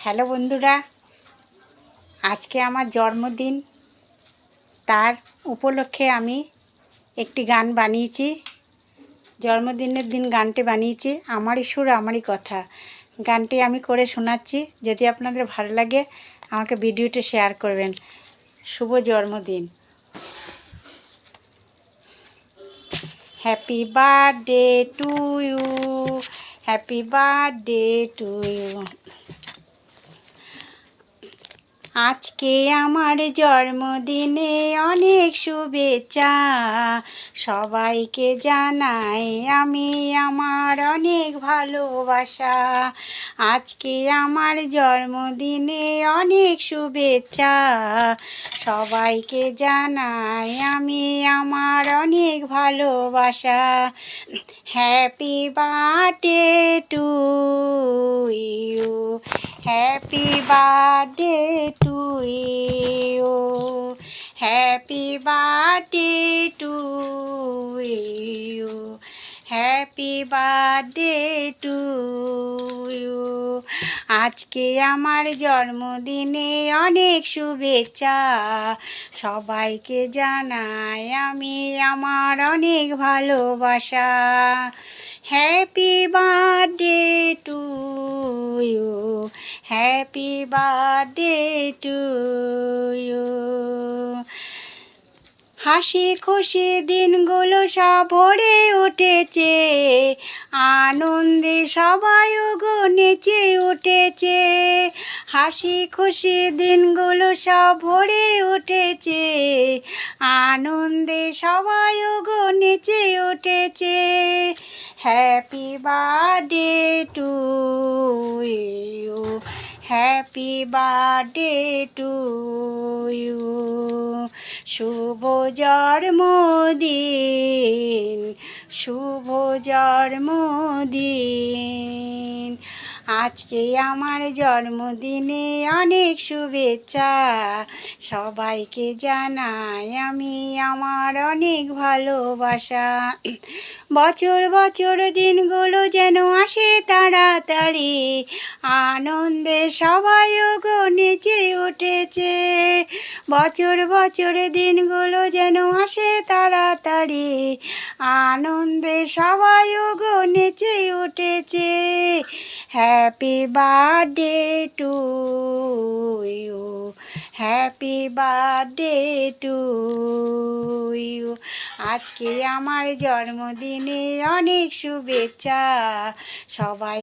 Hello বন্ধুরা, আজকে আমার জন্মদিন। তার উপলক্ষে আমি একটি গান বানিয়েছি। জন্মদিনের দিন গানটি বানিয়েছি। আমারই সুর আমারই কথা। গানটি আমি করে শোনাচ্ছি। যদি আপনাদের ভালো লাগে আমাকে ভিডিওটি শেয়ার করবেন। শুভ জন্মদিন। Happy birthday to you, happy birthday to you. আজকে আমার জন্মদিনে অনেক শুভেচ্ছা সবাইকে জানাই আমি আমার অনেক ভালোবাসা। আজকে আমার জন্মদিনে অনেক শুভেচ্ছা সবাইকে জানাই আমি আমার অনেক ভালোবাসা। Happy birthday to you, happy birthday to you, happy birthday to you, happy birthday to you. আজকে আমার জন্মদিনে অনেক শুভেচ্ছা সবাইকে জানাই আমি আমার অনেক ভালোবাসা। Happy birthday to you, happy birthday to you. হাসি খুশি দিনগুলো সব ভরে উঠেছে, আনন্দে সবাই গো নেচে উঠেছে। হাসি খুশি দিনগুলো সব ভরে উঠেছে, আনন্দে সবাই গো নেচে উঠেছে। Happy birthday to you, happy birthday to you. শুভ জন্মদিন, শুভ জন্মদিন। আজকে আমার জন্মদিনে অনেক শুভেচ্ছা সবাইকে জানাই আমি আমার অনেক ভালোবাসা। বছর বছর দিনগুলো যেন আসে তাড়াতাড়ি, আনন্দে সবাই গো নেচে উঠেছে। বছর বছর দিনগুলো যেন আসে তাড়াতাড়ি, আনন্দে সবাই গো নেচে উঠেছে। Happy birthday to you, happy birthday to you. আজকে আমার জন্মদিনে অনেক শুভেচ্ছা সবাই